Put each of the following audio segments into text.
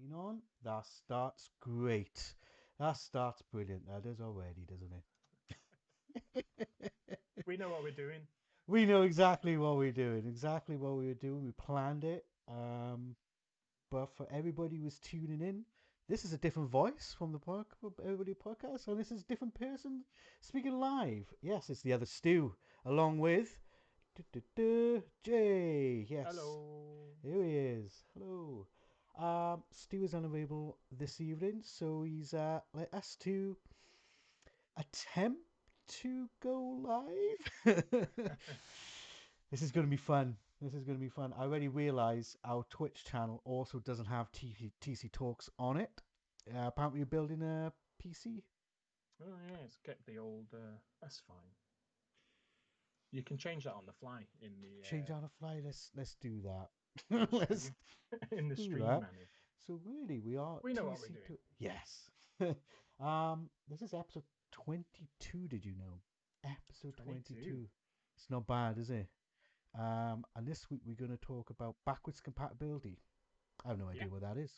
Getting on? That starts great. That starts brilliant. That does already, doesn't it? We know what we're doing. We know exactly what we're doing. Exactly what we were doing. We planned it. But for everybody who's tuning in, this is a different voice from the everybody podcast, and this is a different person speaking live. Yes, it's the other Stu, along with Jay. Yes, Hello. here he is. Hello. Stu is unavailable this evening, so he's let us to attempt to go live. This is going to be fun. This is going to be fun. I already realise our Twitch channel also doesn't have TC Talks on it. Apparently, you're building a PC. Oh yeah, it's kept the old. That's fine. You can change that on the fly in the Change on the fly. Let's do that. Let's stream in the do stream that. menu. So really, we are We know what we're TC. doing. Yes. This is episode 22. Did you know? Episode 22. 22. It's not bad, is it? And this week we're going to talk about backwards compatibility. I have no Yeah. idea what that is.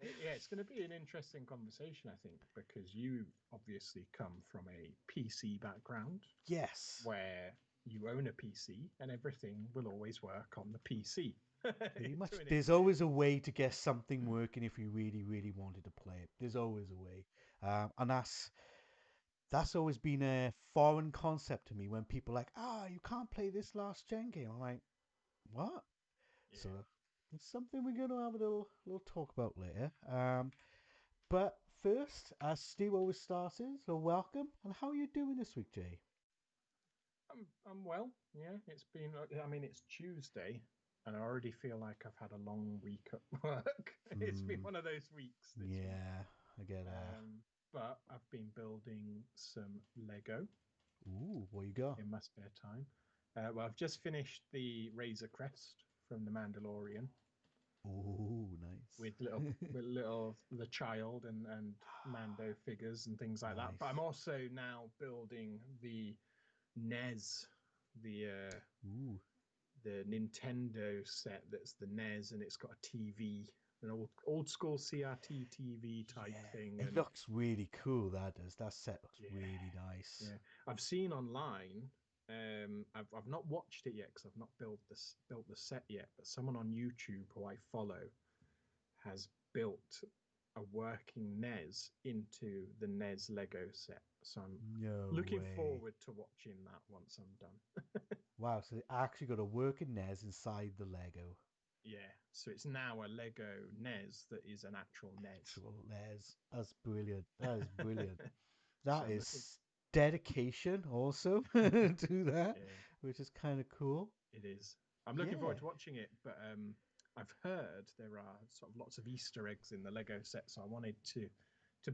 Yeah, it's going to be an interesting conversation, I think, because you obviously come from a PC background Yes, where you own a PC and everything will always work on the PC pretty to much. an There's extent. always a way to get something working if you really, really wanted to play it. There's always a way, and that's always been a foreign concept to me when people are like, you can't play this last gen game. I'm like, what? Yeah. So it's something we're going to have a little talk about later. But first, as Stu always started, so welcome. And how are you doing this week, Jay? I'm well. Yeah, it's been. I mean, it's Tuesday, and I already feel like I've had a long week at work. It's been Hmm. one of those weeks this week. Yeah, I get But I've been building some Lego Ooh, what you got? in my spare time. Well, I've just finished the Razor Crest from the Mandalorian Ooh, nice. with little the child and Mando figures and things like that. But I'm Nice. also now building the NES, the uh, Ooh. the Nintendo set that's the NES, and it's got a TV, an old school CRT TV type Yeah. thing. It And looks really cool, that does. That set looks yeah, really nice. yeah, I've seen online. I've not watched it yet because I've not built the set yet. But someone on YouTube who I follow has built a working NES into the NES Lego set. So I'm No looking way. forward to watching that once I'm done. Wow, so they actually got a working NES inside the Lego. Yeah, so it's now a Lego NES that is an actual NES. Actual NES. That's brilliant. That is brilliant. So That I'm looking. is dedication also to that, Yeah, which is kind of cool. it is. I'm looking forward Yeah. to watching it, but I've heard there are sort of lots of Easter eggs in the Lego set, so I wanted to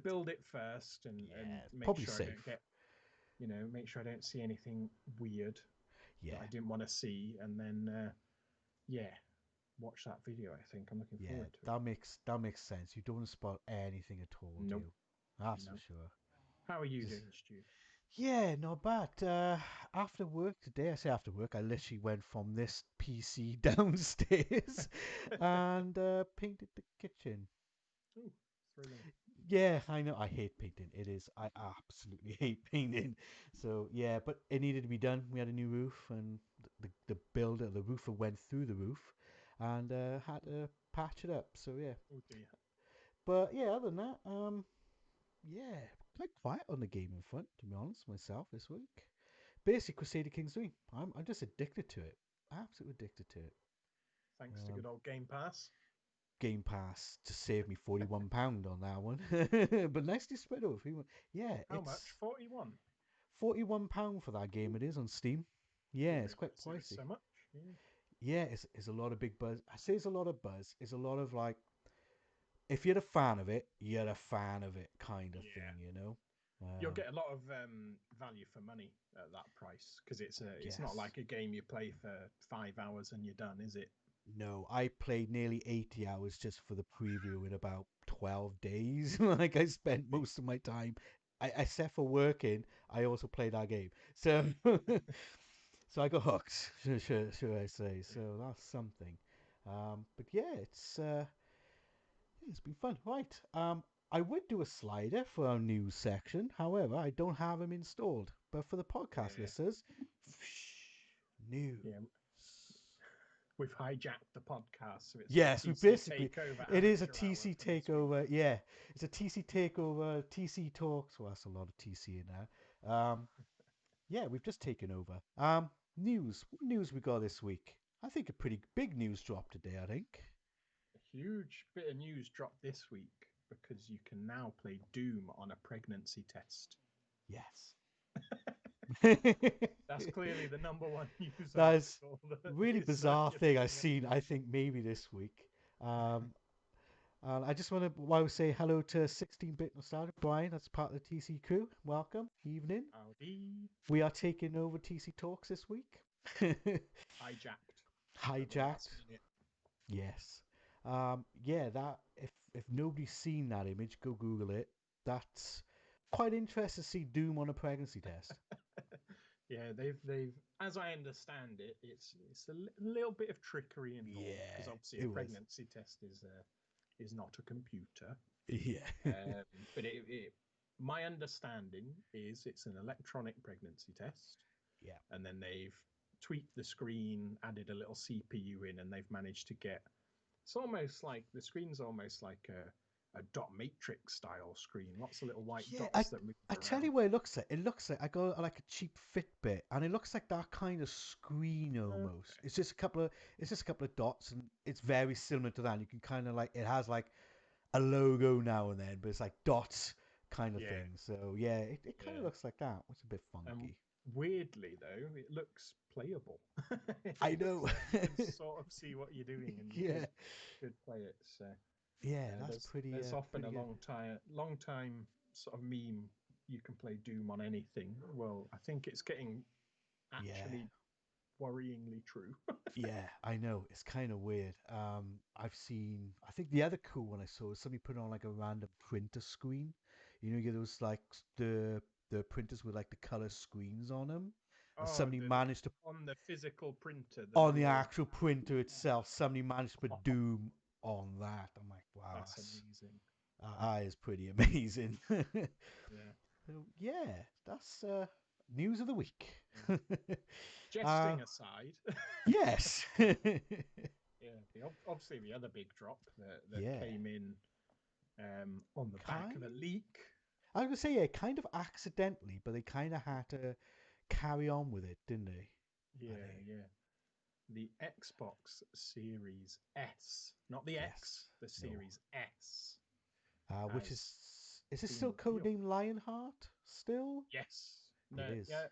build it first and Yeah. make Probably sure I don't safe. get make sure I don't see anything weird that I Yeah. didn't want to see, and then yeah, watch that video. I think I'm looking Yeah, forward to it. that makes sense. You don't want to spoil anything at all, do Nope, you? That's for no. sure. How are you Just doing, Stu? yeah, not bad. After work today, I say after work, I literally went from this PC downstairs and painted the kitchen. Oh, thrilling. Yeah, I know. I hate painting. It is. I absolutely hate painting. So yeah, but it needed to be done. We had a new roof, and the builder, the roofer went through the roof, and had to patch it up. So yeah. Oh dear. But yeah, other than that, yeah, quite quiet on the gaming front, to be honest, myself this week. Basic Crusader Kings 3. I'm just addicted to it. Absolutely addicted to it. Thanks to good Um, old Game Pass. Game Pass to save me £41 on that one. But nicely spread over 3 months. Yeah, How much? it's 41. £41 for that game Ooh, it is on Steam. Yeah, didn't it's quite realize it was so pricey. much. Yeah. Yeah, it's a lot of big buzz. I say it's a lot of buzz. It's a lot of like, if you're a fan of it, you're a fan of it kind of Yeah. thing, you know? You'll Um, get a lot of value for money at that price because it's not yes. like a game you play for 5 hours and you're done, is it? No, I played nearly 80 hours just for the preview in about 12 days. Like I spent See? most of my time, except for working, I also played that game. So, so I got hooked, should I say. Yeah. So that's something. But yeah, it's It's been fun. Right. I would do a slider for our news section. However, I don't have them installed. But for the podcast Yeah, listeners, news. yeah. We've hijacked the podcast, so it's a Yes, we TC basically, takeover it is a amateur hour TC for this week. takeover. Yeah, it's a TC takeover, TC talks. Well, that's a lot of TC in there. Yeah, we've just taken over. News. What news we got this week? I think a pretty big news drop today, I think. A huge bit of news dropped this week because you can now play Doom on a pregnancy test. Yes. That's clearly the number one news That's article that really is bizarre thing I've circulating at the seen, I moment. think, maybe this week. Um, and I just want to while we say hello to 16-bit nostalgia, Brian, that's part of the TC crew. Welcome, evening. Audi We are taking over TC Talks this week. hijacked at the last Hijacked. minute. Yes. Yeah, that if nobody's seen that image, go Google it. That's quite interesting to see Doom on a pregnancy test. Yeah, they've as I understand it, it's a little bit of trickery involved because Yeah, obviously a it was. pregnancy test is not a computer. Yeah. Um, but my understanding is it's an electronic pregnancy test, Yeah. and then they've tweaked the screen, added a little CPU in, and they've managed to get. It's almost like the screen's almost like a dot matrix style screen. Lots of little white Yeah, dots that move I tell around. you what it looks like. It looks like I got like a cheap Fitbit, and it looks like that kind of screen almost. Okay. It's just a couple of dots, and it's very similar to that. You can kind of like it has like a logo now and then, but it's like dots kind of Yeah, thing. So yeah, it kind of yeah. looks like that. It's a bit And funky. weirdly though, it looks playable. I It looks know. like you can sort of see what you're doing, and you Yeah, could play it. So yeah, that's there's pretty often pretty a good. long time sort of meme. You can play Doom on anything. Well, I think it's getting Yeah. actually worryingly true. Yeah, I know. It's kind of weird. I've seen. I think the other cool one I saw was somebody put on like a random printer screen. You get those like the printers with like the color screens on them, and Oh, somebody managed to on the physical printer, the on the real. actual printer itself, somebody managed to put Doom on that. I'm like, wow, That's amazing. that is pretty amazing. Yeah, So yeah, that's news of the week. yeah. uh, Jesting aside, yes. yeah, obviously the other big drop that Yeah. came in on the back Kind. of a leak. I was gonna say yeah, kind of accidentally, but they kind of had to carry on with it, didn't they? I Yeah, think. yeah. The Xbox Series S, not the Yes. X, the No. Series S Which has is it been still revealed. codename Lionheart? Still? Yes. It No, is. yeah,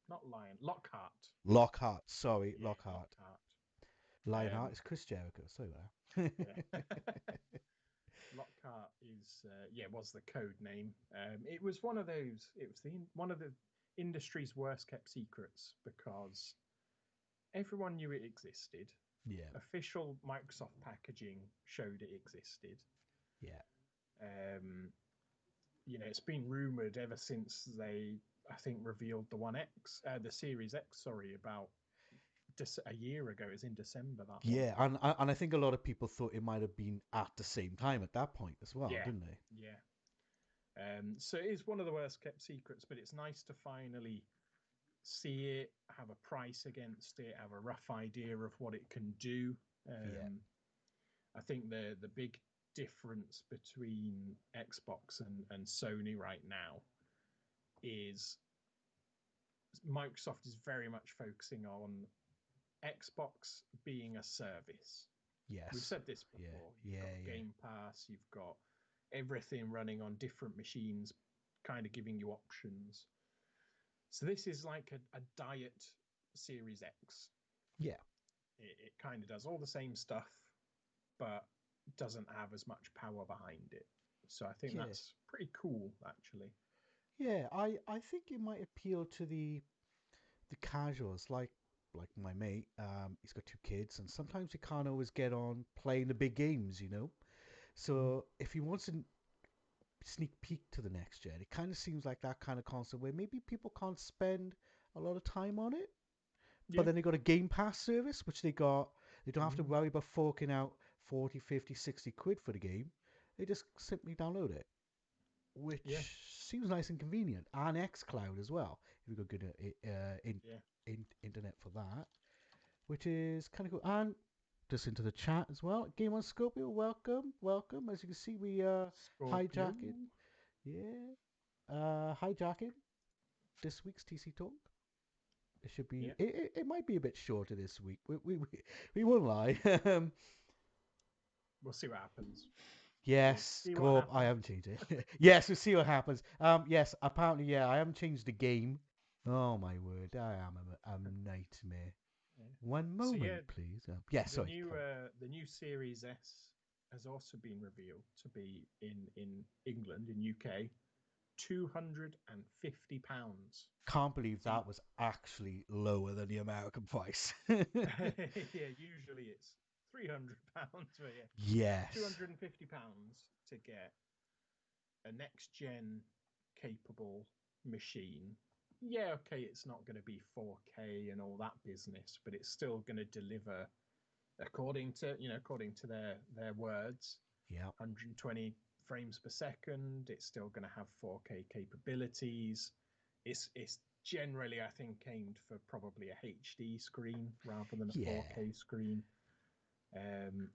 not Lion. Lockhart. Lockhart. Sorry, Yeah, Lockhart. Lockhart. Lionheart Um, is Chris Jericho. Sorry about yeah. that. Lockhart is was the code name. It was one of those. It was one of the industry's worst kept secrets because everyone knew it existed. Yeah. Official Microsoft packaging showed it existed. Yeah. Um, it's been rumored ever since they, I think, revealed the One X, the Series X. Sorry, about a year ago. It was in December that one. Yeah, and I think a lot of people thought it might have been at the same time at that point as well, Yeah, didn't they? yeah. So it is one of the worst kept secrets, but it's nice to finally see it, have a price against it, have a rough idea of what it can do. Yeah. Um, I think the big difference between Xbox and Sony right now is Microsoft is very much focusing on Xbox being a service. We've Yes. said this Yeah. before. You've Yeah. got Yeah. Game Pass, you've got everything running on different machines, kind of giving you options. So this is like a diet Series X. Yeah. It kind of does all the same stuff, but doesn't have as much power behind it. So I think Yeah. that's pretty cool, actually. Yeah. I think it might appeal to the casuals, like my mate. He's got two kids, and sometimes he can't always get on playing the big games. Mm. So if he wants to sneak peek to the next gen, it kind of seems like that kind of concept where maybe people can't spend a lot of time on it, but Yeah. then they got a Game Pass service, which they don't have to Mm. worry about forking out 40, 50, 60 quid for the game. They just simply download it, Yeah, which seems nice and convenient. And xCloud as well, if you've got good yeah. internet for that, which is kind of cool. And just into the chat as well. Game on Scorpio, welcome, welcome. As you can see, we Scorpio. hijacking, yeah, hijacking this week's TC Talk. It should be. Yeah, It might be a bit shorter this week. We won't lie. we'll see what happens. We'll Yes, see what go up. I happens. haven't changed it. Yes, we'll see what happens. Yes, apparently, yeah, I haven't changed the game. Oh my word, I am a nightmare. Yeah. One So yeah, moment, please. Yeah, sorry. Carry the new Series S has also been revealed to be in England, in UK, £250. Can't believe So that was actually lower than the American price. yeah, usually it's £300, but yeah, two Yes. hundred and fifty pounds to get a next gen capable machine. Yeah, okay, it's not going to be 4K and all that business, but it's still going to deliver according to their words, Yeah. 120 frames per second. It's still going to have 4K capabilities. It's generally, I think, aimed for probably a HD screen rather than a Yeah. 4K screen.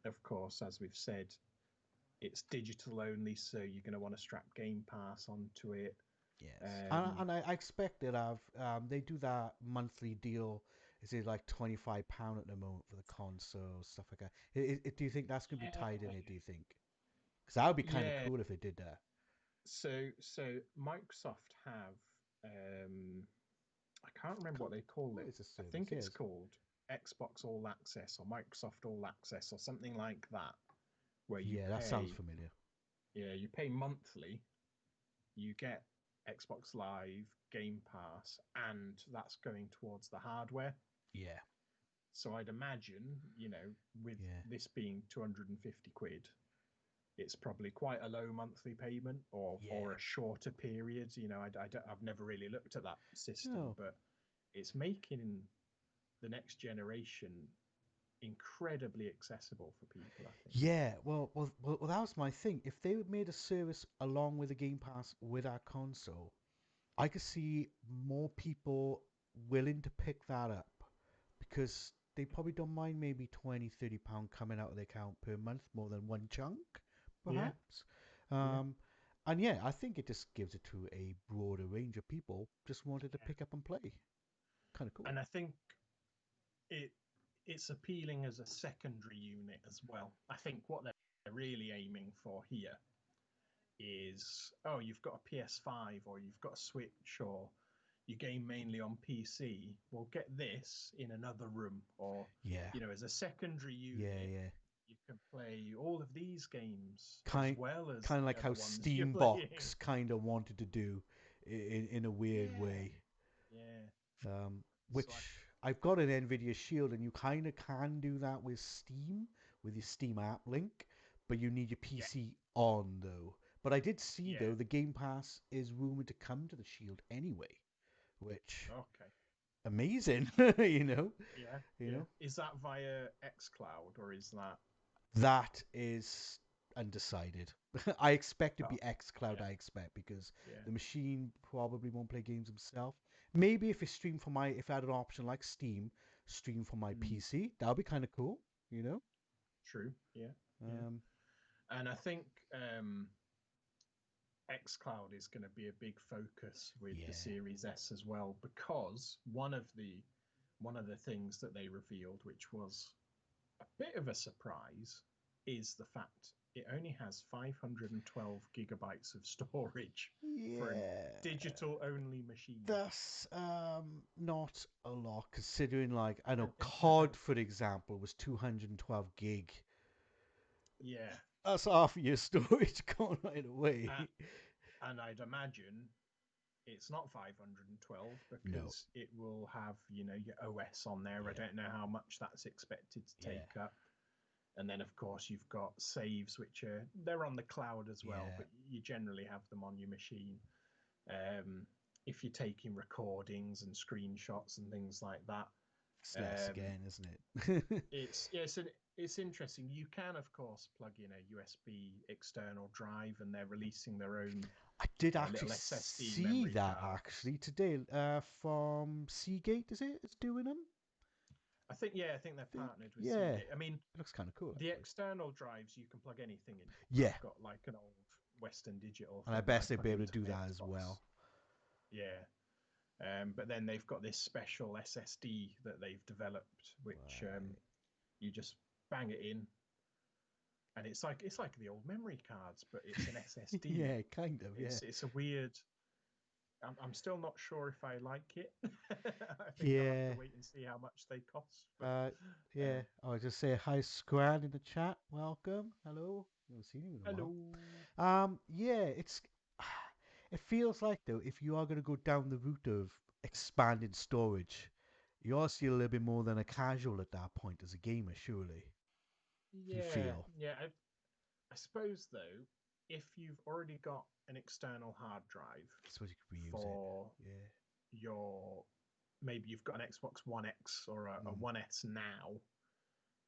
Of course, as we've said, it's digital only, so you're going to want to strap Game Pass onto it. Yes. Um, And I expect that they do that monthly deal. Is it like £25 at the moment for the console stuff like that? Do you think that's gonna be tied in yeah, it? Do you think? Because that would be kind of yeah. cool if it did that. So Microsoft have I can't remember what they call What it. is the I service? think it's Yes. called Xbox All Access or Microsoft All Access or something like that, where you Yeah, that sounds pay, familiar. yeah, you pay monthly, you get Xbox Live, Game Pass, and that's going towards the hardware. Yeah. So I'd imagine, with Yeah. this being 250 quid, it's probably quite a low monthly payment or Yeah. a shorter period. I've never really looked at that system, No. but it's making the next generation incredibly accessible for people, I think. Yeah. Well, that was my thing. If they made a service along with the Game Pass with our console, I could see more people willing to pick that up because they probably don't mind maybe 20, £30 coming out of their account per month more than one chunk, Yeah, perhaps. yeah, Um, and yeah, I think it just gives it to a broader range of people just wanted to yeah. pick up and play. Kind of cool. And I think it it's appealing as a secondary unit as well. I think what they're really aiming for here is, oh, you've got a PS5 or you've got a Switch or you game mainly on PC. Well, get this in another room, or Yeah, as a secondary yeah, unit, yeah. you can play all of these games as Kind, well as kind of the like other how ones you're playing. Steambox kind of wanted to do in a weird Yeah, way. yeah. So I, Which I've got an Nvidia Shield, and you kind of can do that with Steam, with your Steam app link, but you need your yeah, PC on though. But I did see yeah. though the Game Pass is rumored to come to the Shield anyway, which Okay, amazing, yeah, you yeah. know. Is that via XCloud or is that? That is undecided. I expect to Oh, be xCloud. yeah, I expect because yeah. the machine probably won't play games himself. Maybe if it streamed from if I had an option like Steam, stream from my Mm, PC, that would be kind of cool. You know. true. Yeah, yeah. Um, And I think xCloud is going to be a big focus with the yeah. Series S as well, because one of the things that they revealed, which was a bit of a surprise, is the fact it only has 512 gigabytes of storage for a Yeah. digital only machine. That's not a lot considering I know COD for example was 212 gig. Yeah, That's half of your storage gone right uh, away. and I'd imagine it's not 512 No. because it will have your OS on there. I Yeah. don't know how much that's expected to Yeah. take up. And then of course you've got saves, which they're on the cloud as well, Yeah. but you generally have them on your machine. um, if you're taking recordings and screenshots and things like that. It's less Um, again, isn't it? it's yeah, it's interesting. You can, of course, plug in a USB external drive, and they're releasing their own I did actually little SSD see memory that cards. actually today. From Seagate, is it? It's doing them. I think they're Think partnered with yeah, Seagate. it I mean, looks kind of cool the actually. external drives you can plug anything in. Yeah, I've got like an old Western Digital and I thing that I bet they'd be plug able to into do my that as Xbox. well. Yeah, but then they've got this special SSD that they've developed, which Right. you just bang it in, and it's like the old memory cards, but it's an SSD. Yeah, kind of. Yeah. It's a weird. I'm still not sure if I like it. I think I'll have to Yeah. wait and see how much they cost. But Uh, yeah. um, I'll just say hi, Scran in the chat. Welcome. Hello. Haven't seen you in a while. hello. Yeah. It's. It feels like though, if you are going to go down the route of expanded storage, you're still a little bit more than a casual at that point as a gamer, surely. You Yeah, feel. yeah. I suppose though, if you've already got an external hard drive I suppose you could reuse it. for Yeah. your maybe you've got an Xbox One X or a Mm. One S now,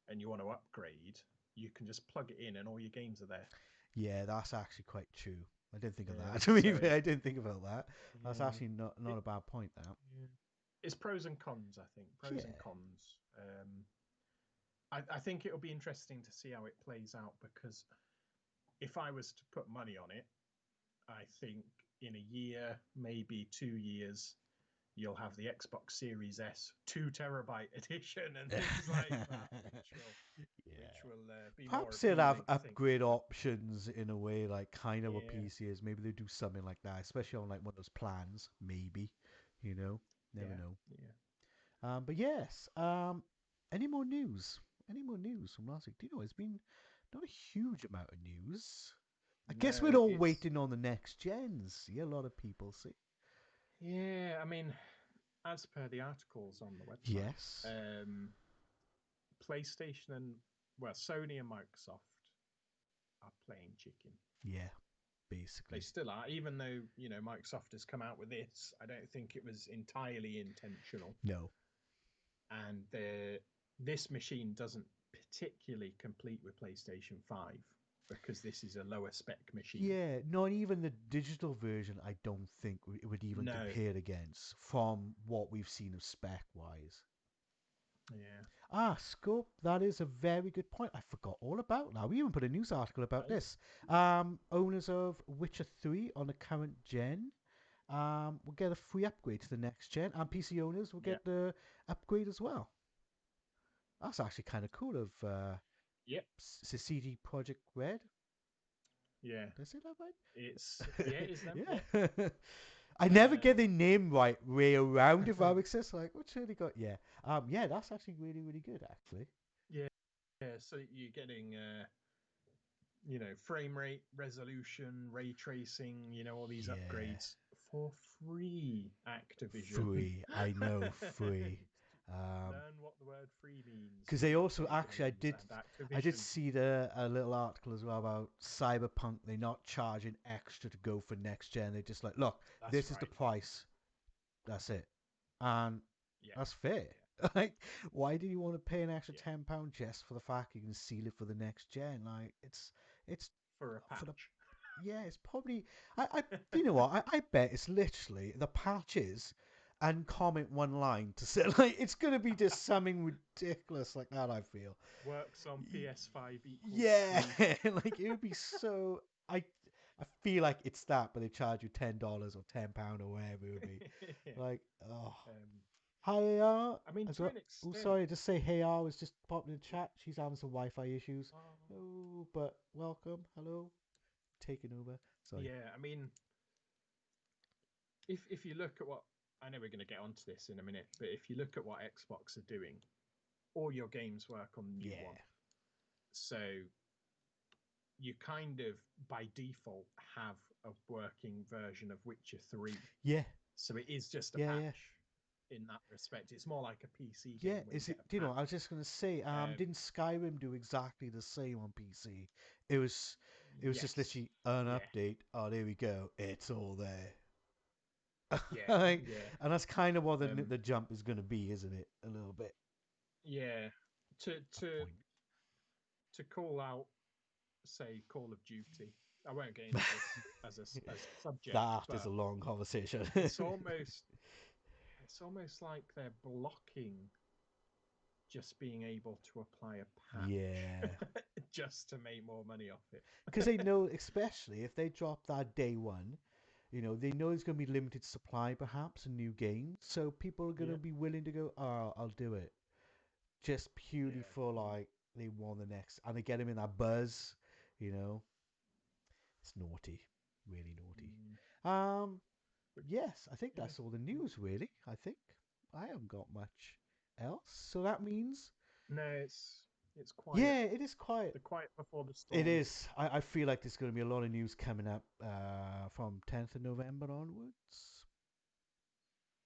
and you want to upgrade, you can just plug it in, and all your games are there. Yeah, that's actually quite true. I didn't think of Yeah. that. To be So fair, I didn't think about that. That's yeah, actually not it a bad point. That. yeah. It's pros and cons. I think pros and Yeah. cons. I think it'll be interesting to see how it plays out because if I was to put money on it, I think in a year, maybe 2 years, you'll have the Xbox Series S 2 terabyte edition and things like that, which Yeah. will be more Perhaps they'll have appealing. I think. upgrade options in a way, like kind of what Yeah, PC is. Maybe they do something like that, especially on like one of those plans. Maybe, never yeah, know. yeah. But yes. Any more news? Any more news from last week? Do you know it's been not a huge amount of news. I guess we're No, all it's waiting on the next gens. See, a lot of people see. yeah. I mean, as per the articles on the website, Yes. PlayStation and well, Sony and Microsoft are playing chicken. Yeah. They Basically. still are, even though Microsoft has come out with this. I don't think it was entirely intentional, No. and this machine doesn't particularly compete with PlayStation 5 because this is a lower spec machine. Yeah, not even the digital version. I don't think it would even No, compare against from what we've seen of spec wise. yeah, Scope. That is a very good point. I forgot all about that. We even put a news article about that is this. Owners of Witcher 3 on the current gen will get a free upgrade to the next gen, and PC owners will yeah, get the upgrade as well. That's actually kind of cool of yeah, CD Project Red. yeah. Did I say that It is them. right? Yeah. Yeah. I never get Um, the name right way around if that makes sense. Like, what's really got? Yeah. Yeah, that's actually really, really good, actually. yeah, yeah. So you're getting frame rate, resolution, ray tracing, all these Yeah. upgrades for free. Activision. Free. I know, free. Learn what the word free means. Because they also Activision actually, owns and I did Activision. see a little article as well about Cyberpunk. They're not charging extra to go for next gen. They're just like, look, That's this is the right. price. That's it, and Yeah, that's fair. yeah, Like, why do you want to pay an extra yeah. £10 just for the fact you can seal it for the next gen? Like, it's For a for the patch. yeah, it's probably you know what? I bet it's literally the patches and comment one line to say like it's gonna be just something ridiculous like that. I feel. Works on PS5 equals Yeah, free. like it would be so. I feel like it's that, but they charge you $10 or £10 or whatever it would be. Yeah. Like, oh, Um, hi AR I mean, as to well. an Oh, extent. sorry, just say hey AR was just popping in the chat. She's having some Wi-Fi issues. Oh, Oh, but welcome, hello, taking over. Sorry. yeah, I mean, if you look at what I know we're going to get onto this in a minute, but if you look at what Xbox are doing, all your games work on the new one. Yeah, So you kind of by default have a working version of Witcher 3. yeah, So it is just a yeah. patch in that respect. It's more like a PC Yeah, game where you is it? get a You know, I was patch. just gonna say, Um, didn't Skyrim do exactly the same on PC? It was, it was just yes. literally an Yeah. update. Oh, there we go. It's all there. Yeah. Like, Yeah. and that's kind of what Um, the jump is gonna be, isn't it? A little bit. yeah, to That to point. to call out, say, Call of Duty. I won't get into this as as a subject, That is a but long conversation. it's almost it's almost like they're blocking just being able to apply a Yeah. patch just to make more money off it. Because they know, especially if they drop that day one, they know there's going to be limited supply perhaps in new games. So people are going to Yeah, be willing to go, oh, I'll do it. Just purely yeah, for like, they want the next, and they get them in that buzz, you know. It's naughty. Really naughty. mm, Um, but yes, I think yeah, that's all the mm. news, really. I think I haven't got much else. So that means, No, it's quiet. yeah, it is quiet. The quiet before the It storm. is. I feel like there's going to be a lot of news coming up from 10th of November onwards,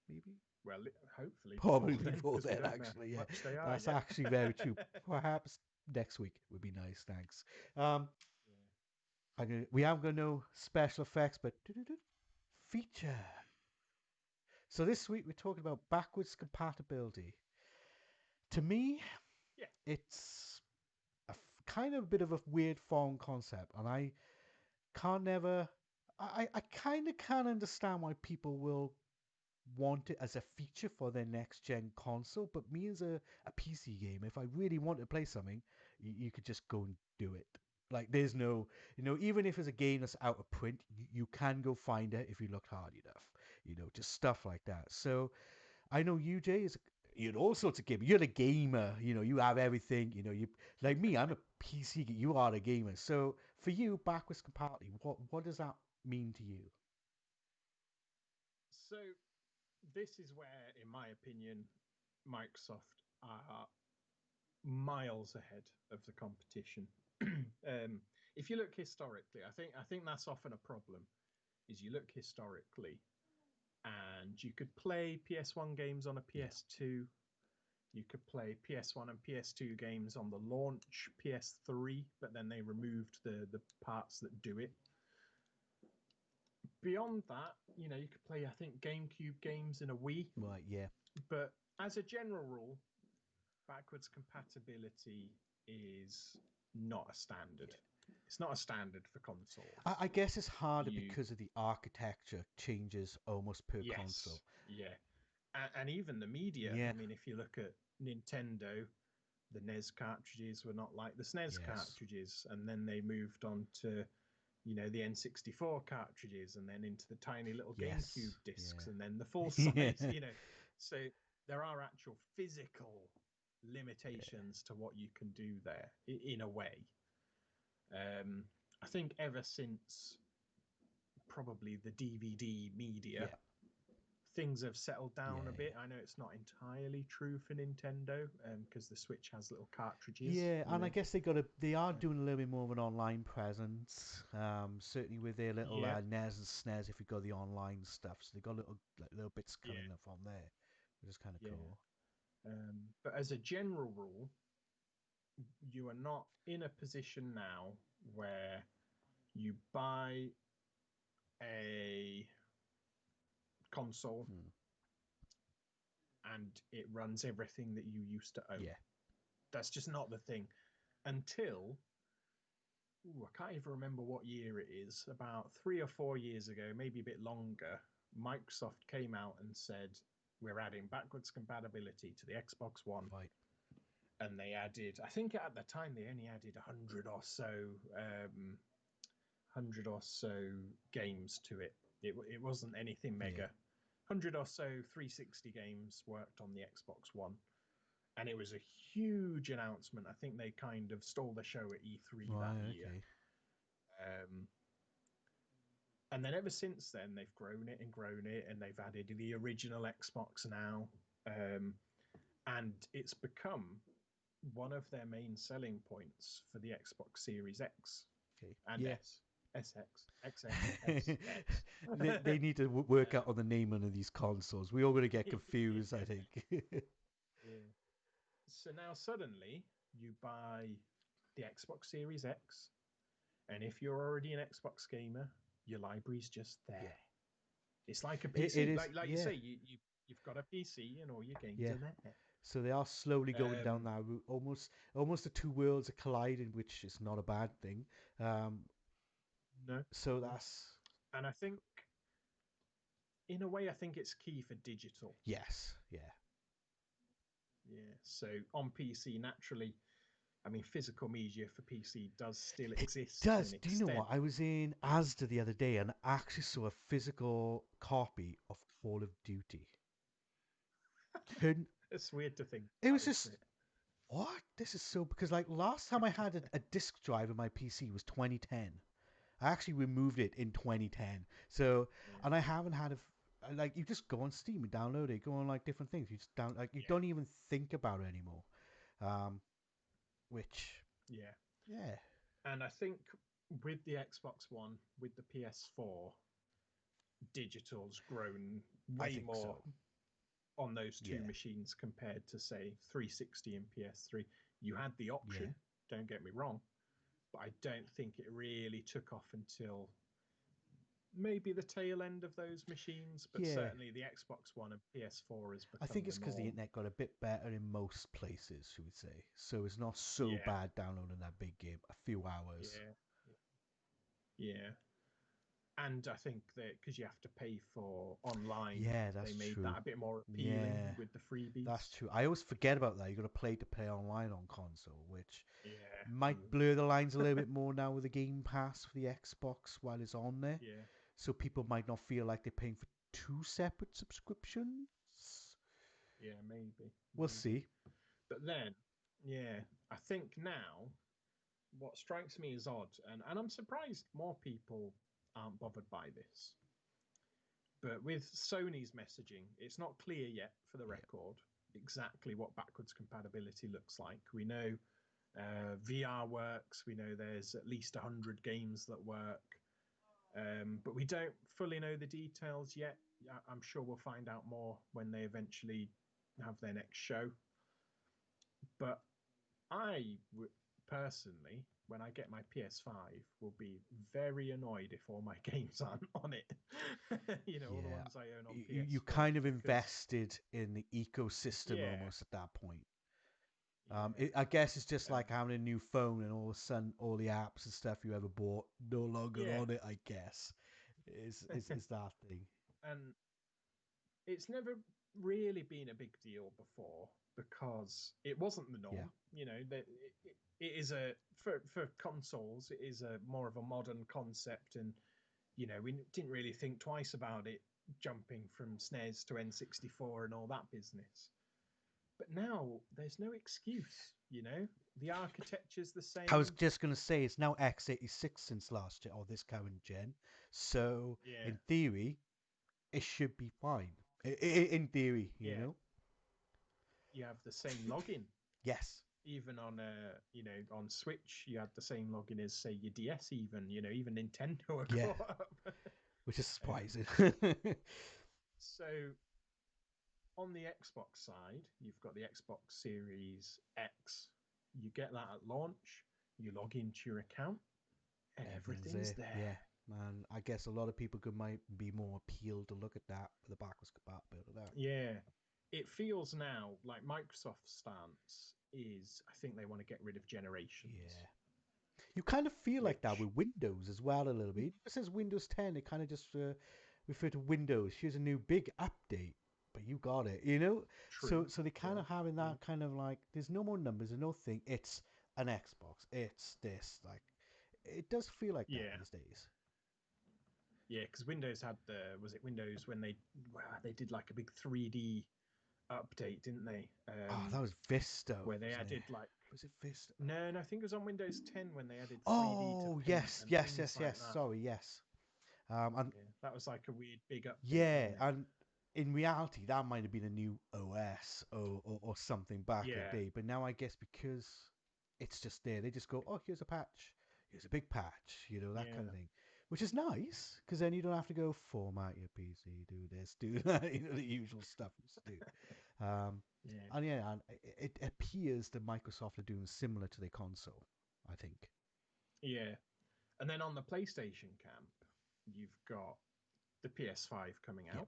maybe. Well, hopefully before Probably then, before because we then, don't know actually. how Yeah, much they are that's yet. actually very true. Perhaps next week would be nice. Thanks. Um, Yeah. we haven't got no special effects, but feature. So this week we're talking about backwards compatibility. To me, Yeah. it's kind of a bit of a weird foreign concept, and I can't never. I kind of can't understand why people will want it as a feature for their next gen console. But me as a PC game, if I really want to play something, you could just go and do it. Like there's no, even if it's a game that's out of print, you can go find it if you look hard enough. Just stuff like that. So I know UJ is you're all sorts of gamer. You're the gamer. You have everything. You like me. I'm a PC. You are a gamer. So for you, backwards compatibility. What does that mean to you? So this is where, in my opinion, Microsoft are miles ahead of the competition. If you look historically, I think that's often a problem. Is you look historically, and you could play PS1 games on a Yeah. PS2. You could play PS1 and PS2 games on the launch PS3, but then they removed the parts that do it. Beyond that, you could play, I think, GameCube games in a Wii. Right. Yeah. But as a general rule, backwards compatibility is not a standard. Yeah. It's not a standard for consoles. I guess it's harder You because of the architecture changes almost per console. Yes, yeah, and even the media. I Yeah. mean, if you look at Nintendo, the NES cartridges were not like the SNES Yes. cartridges, and then they moved on to the N64 cartridges, and then into the tiny little GameCube Yes. discs, Yeah. and then the full size. Yeah. So there are actual physical Yeah. limitations to what you can do there in a way. Um, I think ever since probably the DVD media, Yeah. things have settled Yeah. down a Yeah. bit. I know it's not entirely true for Nintendo because the Switch has little cartridges. Yeah, and I guess they are doing a little bit more of an online presence. Certainly with their little Yeah, NES and SNES, if you got the online stuff, so they got little bits yeah, coming up from there, which is kind of yeah. cool. But as a general rule, you are not in a position now where you buy a console Hmm. and it runs everything that you used to own. Yeah. That's just not the thing until I can't even remember what year it is. About 3 or 4 years ago, maybe a bit longer, Microsoft came out and said we're adding backwards compatibility to the Xbox One, Right. and they added. I think at the time they only added 100 or so games to it. It wasn't anything Yeah. mega. 100 or so 360 games worked on the Xbox One, and it was a huge announcement. I think they kind of stole the show at E3 that Right. year. Okay. Um, and then ever since then, they've grown it, and they've added the original Xbox now, um, and it's become one of their main selling points for the Xbox Series X Okay. and Yeah. S, SX, XX, S, X. They need to work out on the naming of these consoles. We all going to get confused, I Yeah, think. yeah. So now suddenly you buy the Xbox Series X, and if you're already an Xbox gamer, your library's just Yeah. there. It's like a It PC. is. Like you Yeah. say, you've got a PC and all your games Yeah. are there. So they are slowly going down Um, that route. Almost the two worlds are colliding, which is not a bad thing. Um, no, so no. that's And I think, in a way, I think it's key for digital. yes, yeah. Yeah. So on PC, naturally, I mean, physical media for PC does still It exist to does. an Do you know extent. what? I was in Asda the other day and I actually saw a physical copy of Call of Duty. Couldn't. It's weird to think It that, was isn't just it? what? This is so because like last time I had a disk drive in my PC was 2010. I actually removed it in 2010. So, Yeah. and I haven't had like you just go on Steam and download it, go on like different things. You just down like you Yeah. don't even think about it anymore. Um, which Yeah. yeah, And I think with the Xbox One, with the PS4, digital's grown I way think more so. on those two Yeah, machines compared to, say, 360 and PS3. You had the yeah, option, don't get me wrong, but I don't think it really took off until maybe the tail end of those machines, but yeah. certainly the Xbox One and PS4 has I become think the it's because the norm. internet got a bit better in most places, should we say? So it's not so Yeah, bad downloading that big game. A few hours. yeah, yeah. And I think that because you have to pay for online, Yeah, they that's made true. that a bit more appealing Yeah, with the that's freebies. true. I always forget about that. You got to play online on console, which Yeah, might blur the lines a little bit more now with the Game Pass for the Xbox while it's on there. yeah, So people might not feel like they're paying for two separate subscriptions. yeah, maybe, We'll maybe. see. But then, yeah, I think now what strikes me as odd, and I'm surprised more people aren't bothered by this, but with Sony's messaging, it's not clear yet for the Yeah, record exactly what backwards compatibility looks like. We know VR works, we know there's at least 100 games that work, but we don't fully know the details yet. I'm sure we'll find out more when they eventually have their next show. But I personally, when I get my PS5, will be very annoyed if all my games aren't on it. All the yeah. ones I own on You PS4, kind of because invested in the ecosystem yeah, almost at that point. yeah, I guess it's just and like having a new phone and all of a sudden all the apps and stuff you ever bought no longer yeah, on it. I guess is that thing. and it's never really been a big deal before because it wasn't the Yeah. norm. That it is a for consoles, it is a more of a modern concept, and we didn't really think twice about it jumping from SNES to N64 and all that business. But now there's no excuse. The architecture's the I was same. just gonna say it's now x86 since last year or this current gen, so Yeah, in theory it should be fine. In theory, yeah. You have the same login. Yes. Even on on Switch, you had the same login as, say, your DS. Even Nintendo are Yeah, caught up. which is um, surprising. so on the Xbox side, you've got the Xbox Series X. You get that at launch. You log into your account, and Everything's everything's there. there. Yeah, man. I guess a lot of people might be more appealed to look at that with the backwards compatibility of that. Yeah. It feels now like Microsoft's stance is, I think they want to get rid of generations, Yeah. You kind of feel like that which, with Windows as well a little bit. It says Windows 10, it kind of just refer to Windows. Here's a new big update, but you got it, you know? So true. so they kind Yeah. of having Yeah. that kind of like there's no more numbers, there's no thing. It's an Xbox. It's this like it does feel like that Yeah. these days. Yeah. Because Windows had was it Windows when they did like a big 3D update, didn't they? Oh, that was Vista, Where they wasn't it? added like, Was it Vista? no, no, I think it was on Windows 10 when they added 3D to Oh, paint yes, and yes, things yes, like yes. that. Sorry, yes. And Yeah, that was like a weird big update, yeah, wasn't it? and in reality, that might have been a new OS or something back in the Yeah, day. But now I guess because it's just there, they just go, oh, here's a patch. Here's a big patch, that kind yeah, of thing. Which is nice, because then you don't have to go format your PC, do this, do that, the usual stuff you used to do. Um, yeah, and yeah, and it appears that Microsoft are doing similar to their console, I think. yeah. And then on the PlayStation camp, you've got the PS5 coming Yeah, out.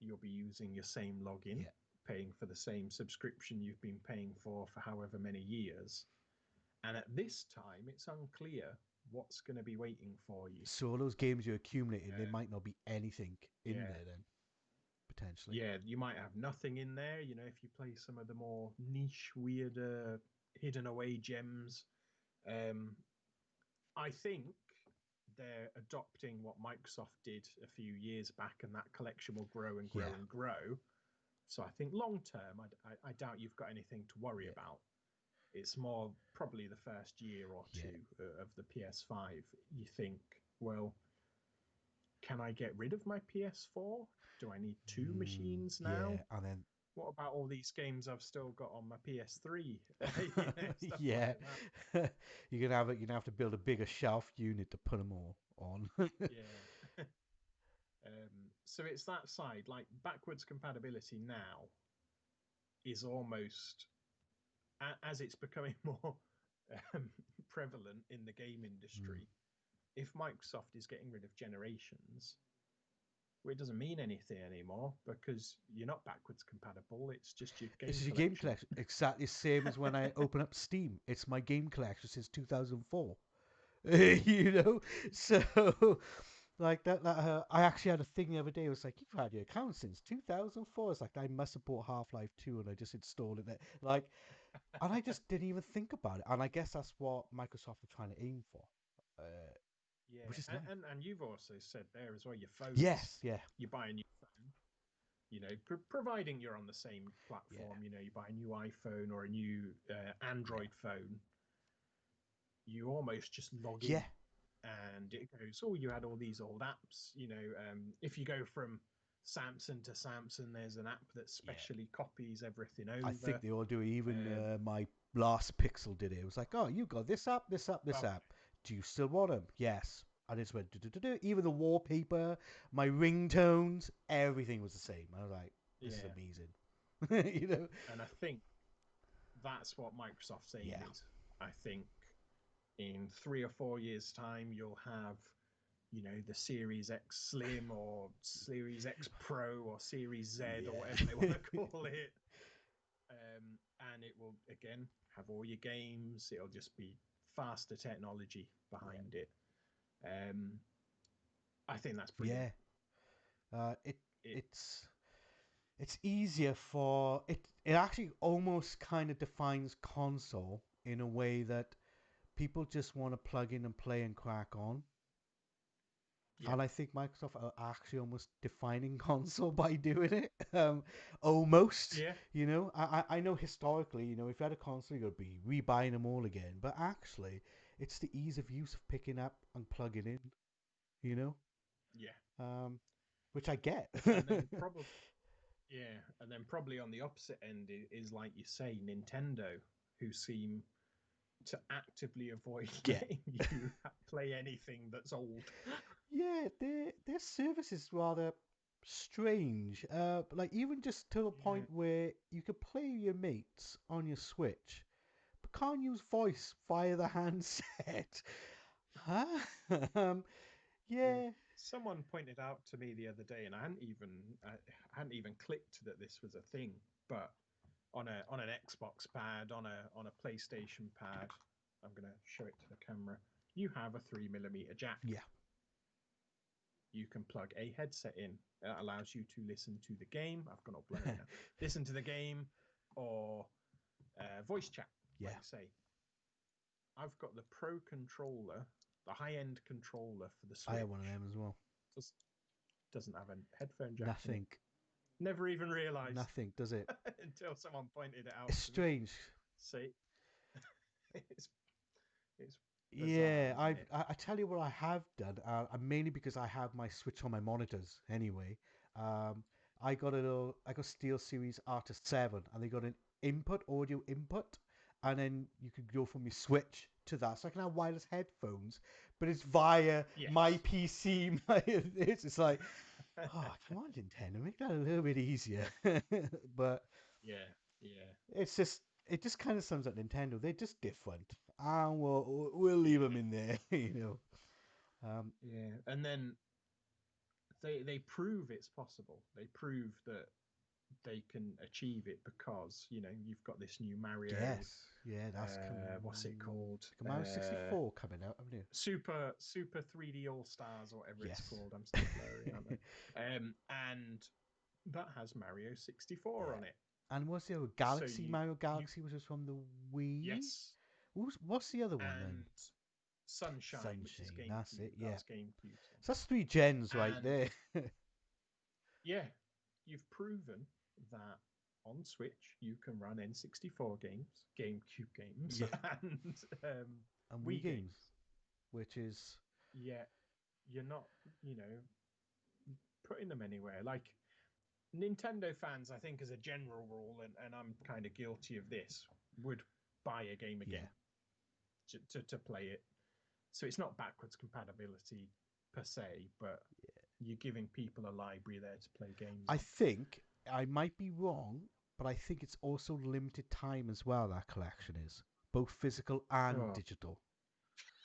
You'll be using your same login. yeah. paying for the same subscription you've been paying for however many years. And at this time, it's unclear what's going to be waiting for you. So all those games you're accumulating, there Um, might not be anything in yeah, there then, potentially. yeah, you might have nothing in there. You know, if you play some of the more niche, weirder, hidden away gems. Um, I think they're adopting what Microsoft did a few years back, and that collection will grow and Yeah, grow and grow. So I think long term, I doubt you've got anything to worry yeah, about. It's more probably the first year or yeah. two of the PS5. You think, well, can I get rid of my PS4? Do I need two machines now? Yeah, and then What about all these games I've still got on my PS3? You know, stuff yeah, like that. you're gonna have to build a bigger shelf unit to put them all on. Yeah. So it's that side, like backwards compatibility now is almost as it's becoming more um, prevalent in the game Mm. industry. If Microsoft is getting rid of generations, well, it doesn't mean anything anymore because you're not backwards compatible. It's just your This game is your game collection. collection, exactly the same as when I open up Steam. It's my game collection since 2004. You know, so like I actually had a thing the other day. It was like, you've had your account since 2004. It's like I must have bought Half-Life 2 and I just installed it there. Like, and I just didn't even think about it. And I guess that's what Microsoft are trying to aim for, uh, Yeah, which is nice. and you've also said there as well your phones. Yes, yeah, You buy a new phone, you know, providing you're on the same yeah, platform. You know, you buy a new iPhone or a new yeah, Android phone, you almost just log yeah, in and it goes, oh, you had all these old apps. You know, if you go from Samsung to Samsung, there's an app that yeah. specially copies everything I think over. they all do. Even Um, my last Pixel did it. It was like, oh, you got this app, this app, this okay, app. Do you still want them? Yes. And it's went do. Even the wallpaper, my ringtones, everything was the same. I was like, this is yeah, amazing. You know? and I think that's what Microsoft's aim Yeah. is. I think in 3 or 4 years' time, you'll have, you know, the Series X Slim or Series X Pro or Series Z or whatever they want Yeah. to call it. And it will, again, have all your games. It'll just be faster technology Yeah. behind it. Um, I think that's brilliant. Yeah. It It, it's it's easier for it. It actually almost kind of defines console in a way that people just want to plug in and play and crack on. yeah, And I think Microsoft are actually almost defining console by doing it. Almost, yeah, you know. I know historically, you know, if you had a console, you'd be rebuying them all again. But actually, it's the ease of use of picking up and plugging in, you know, yeah. um, which I get. And then probably, yeah, and then probably on the opposite end is like you say, Nintendo, who seem to actively avoid Yeah. letting you play anything that's old. Yeah, their service is rather strange. Like even just to the Yeah, point where you could play with your mates on your Switch, but can't use voice via the handset. Huh? um, yeah. yeah, Someone pointed out to me the other day, and I hadn't even clicked that this was a thing. But on an Xbox pad, on a PlayStation pad, I'm gonna show it to the camera. You have a 3mm jack. yeah, You can plug a headset in. It allows you to listen to the game. I've gone all blurry now. Listen to the game or voice chat, like yeah. you say. I've got the Pro controller, the high end controller for the I have one of Switch. them as well. Just doesn't have a headphone jack in it. Nothing, Never even realised nothing, does it? until someone pointed it out It's to me. strange. See, it's it's bizarre, Yeah, isn't it? I tell you what I have done, mainly because I have my Switch on my monitors anyway. Um, I got Steel Series Artist 7, and they got an input audio input, and then you could go from your Switch to that, so I can have wireless headphones, but it's via my Yes. PC. It's like, oh, come on, Nintendo, make that a little bit easier. But Yeah. Yeah. it just kind of sums up Nintendo. They're just different, and we'll leave them Yeah. in there, you know. Um, Yeah. And then they prove it's possible. They prove that they can achieve it because you've got this new Mario. Yes, yeah, that's What's it called? Mario 64 coming out, haven't you? Super 3D All Stars or whatever it's Yes. called. I'm still blurry, aren't I? And that has Mario 64 Yeah. on it. And what's the other So Galaxy? you Mario you Galaxy, which was from the Wii. yes, What's the other one then? and Sunshine, which is Sunshane. That's it. GameCube. Yeah. That's GameCube's one. So that's three gens right And there. yeah, you've proven that on Switch you can run N64 games, GameCube games, Yeah. and And Wii Wii games, games. which is Yet you're not, you know, putting them anywhere. Like Nintendo fans, I think, as a general rule, and I'm kind of guilty of this, would buy a game yeah. again to play it. So it's not backwards compatibility per se, but you're giving people a library there to play games I on. think I might be wrong, but I think it's also limited time as well. That collection is both physical and Oh, digital.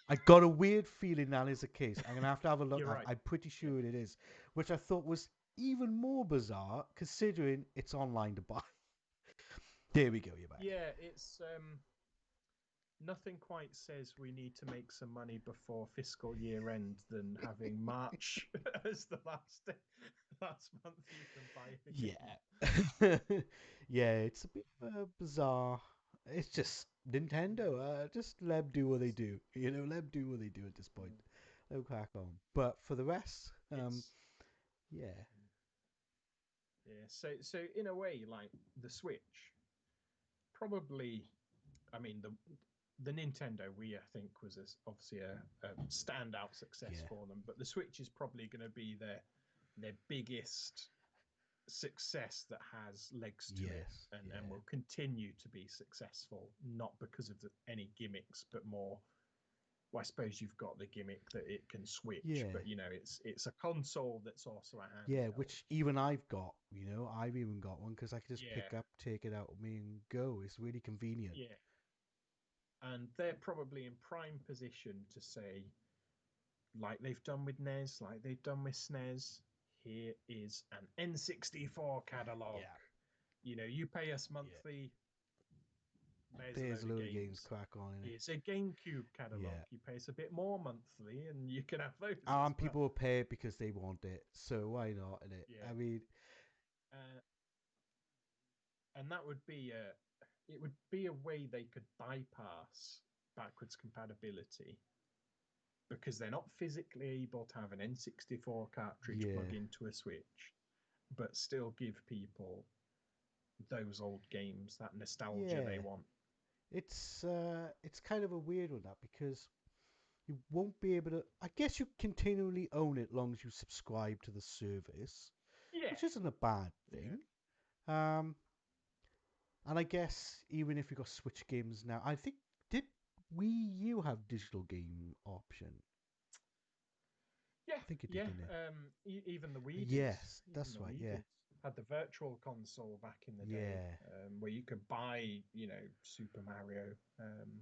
I got a weird feeling that is the case. I'm gonna have to have a look. you're right. I'm pretty Yeah, sure it is, which I thought was even more bizarre considering it's online to buy. There we go. You're back. yeah. It's nothing quite says we need to make some money before fiscal year end than having March as the last month you can buy a game. Yeah, yeah. It's a bit bizarre. It's just Nintendo. Just let them do what they do. Let them do what they do at this point. Let them crack on. But for the rest, It's yeah, yeah. So in a way, like the Switch, probably. I mean the Nintendo Wii, I think, was obviously a standout success yeah, for them. But the Switch is probably going to be their biggest success that has legs to it, yes, and yeah, will continue to be successful, not because of any gimmicks, but more. Well, I suppose you've got the gimmick that it can switch, yeah. but it's a console that's also a Yeah, handheld. which even I've got, I've even got one because I can just Yeah, pick up, take it out with me and go. It's really convenient. yeah, and they're probably in prime position to say, like they've done with NES, like they've done with SNES. Here is an N64 catalog. Yeah, You pay us yeah. monthly. There's a There's a load of load of games games. crack on in it. Here's a GameCube catalog. Yeah. You pay us a bit more monthly, and you can have those as And well. people will pay it because they want it. So why not in it? Yeah, I mean, uh, and that would be it would be a way they could bypass backwards compatibility because they're not physically able to have an N64 cartridge plug yeah, into a Switch, but still give people those old games, that nostalgia they yeah. want. It's kind of a weird one that because you won't be able to. I guess you continually own it long as you subscribe to the service, Yeah, which isn't a bad yeah, thing. Um, and I guess even if you got Switch games now, I think did Wii U have digital game option? yeah, I think it did, yeah. didn't it? Even the Wii did. Yes, Even that's the right. Wii Yeah, did. Had the virtual console back in the day, yeah. where you could buy, Super Mario,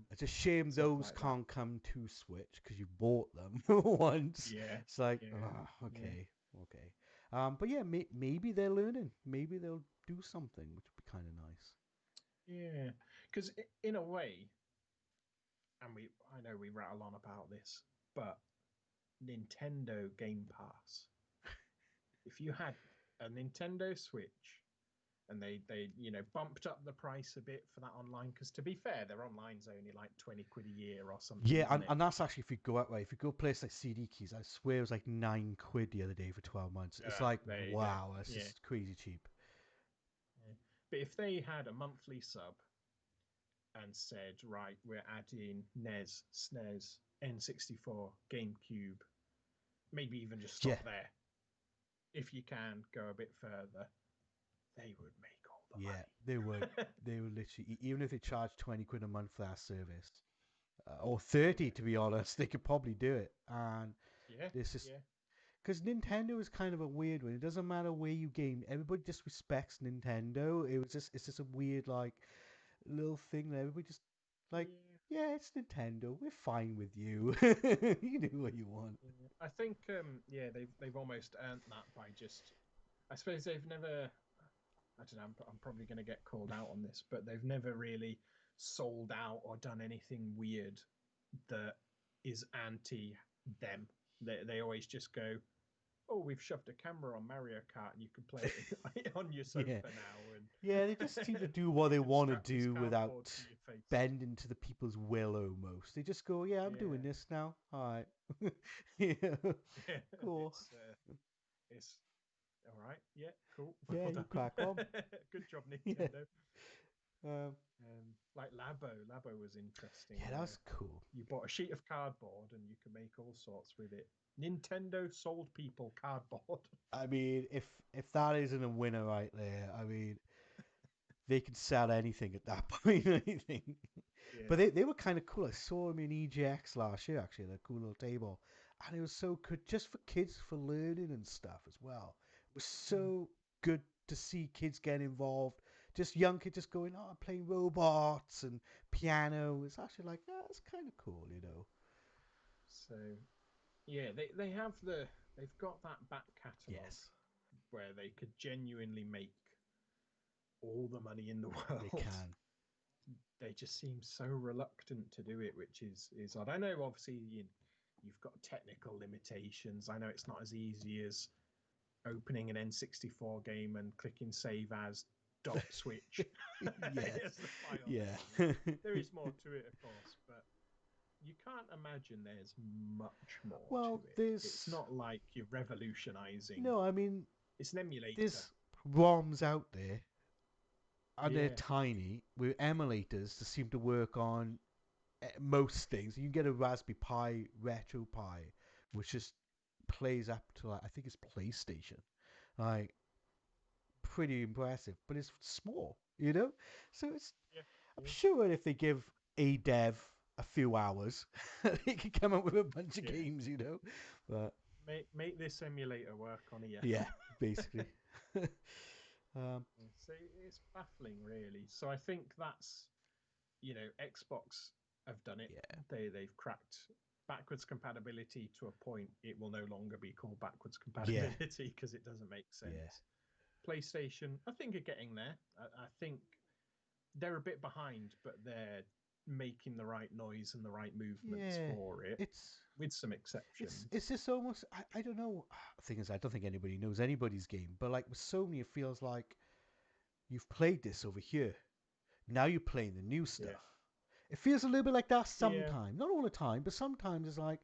It's a shame stuff those like that. can't come to Switch because you bought them once. Yeah, It's like, yeah, oh, yeah, okay, okay. But yeah, maybe they're learning. Maybe they'll do something, which would be kind of nice. yeah. Because in a way, and I know we rattle on about this, but Nintendo Game Pass. If you had a Nintendo Switch and they bumped up the price a bit for that online, because to be fair, their online's only like 20 quid a year or something, Yeah, isn't it? and that's actually if you go out right. If you go place like CD keys, I swear it was like 9 quid the other day for 12 months. It's like There you go. wow, that's Yeah. just crazy cheap. Yeah. But if they had a monthly sub and said, right, we're adding NES, SNES, N64, GameCube, maybe even just Yeah, stop there. If you can go a bit further, they would make all yeah, they would. the money. They would literally even if they charge 20 quid a month for that service, or 30 Yeah. to be honest, they could probably do it. And Yeah. this is Yeah. because Nintendo is kind of a weird one. It doesn't matter where you game, everybody just respects Nintendo. It's just a weird like little thing that everybody just like. Yeah. Yeah, it's Nintendo. We're fine with you. You do what you want. Yeah. I think yeah, they've almost earned that by just I suppose they've never I don't know. I'm probably going to get called out on this, but they've never really sold out or done anything weird that is anti them. They always just go, oh, we've shoved a camera on Mario Kart and you can play it on your Yeah. sofa now, Yeah, they just seem to and do what you they can want to strap this do cardboard without to your face. bending to the people's will almost. They just go, yeah, I'm doing Yeah, this now. All right. Yeah. yeah, Cool. it's all right. Yeah, cool. Yeah, Well you done. crack on. Good job, Yeah. Nintendo. Um, Like Labo was interesting. yeah, that was cool. You bought a sheet of cardboard and you could make all sorts with it. Nintendo sold people cardboard. I mean, if that isn't a winner right there, I mean, they could sell anything at that point. I think. Yeah, But they were kind of cool. I saw them in EGX last year, actually, at a cool little table. And it was so good just for kids for learning and stuff as well. It was mm. so good to see kids get involved. Just young kids just going, oh, I'm playing robots and piano. It's actually like, yeah, that's kind of cool, you know. So yeah, they've got that back catalogue Yes, where they could genuinely make all the money in the they world. can. They just seem so reluctant to do it, which is odd. I know obviously you've got technical limitations. I know it's not as easy as opening an N64 game and clicking save as dot switch Yeah, as the file yeah. name. There is more to it, of course, but you can't imagine there's much more to Well, it. It's there's not like you're revolutionizing. no, I mean, It's an emulator. there's ROMs out there and they're Yeah, tiny with emulators that seem to work on most things. You can get a Raspberry Pi, Retro Pi, which just plays up to like I think it's PlayStation, like pretty impressive. But it's small, you know. So it's yeah, I'm yeah, sure if they give a dev a few hours, they can come up with a bunch of yeah. games, you know. But Make this emulator work on here. yeah, basically. um, So it's baffling, really. So I think that's Xbox have done it. yeah, They've cracked backwards compatibility to a point. It will no longer be called backwards yeah, compatibility because it doesn't make yeah, sense. PlayStation, I think, are getting there. I think they're a bit behind, but they're making the right noise and the right movements yeah. for it, It's with some it's exceptions. just almost I don't know. The thing is, I don't think anybody knows anybody's game, but like with Sony, it feels like you've played this over here. Now you're playing the new Yeah, stuff. It feels a little bit like that yeah, sometimes. Not all the time, but sometimes it's like,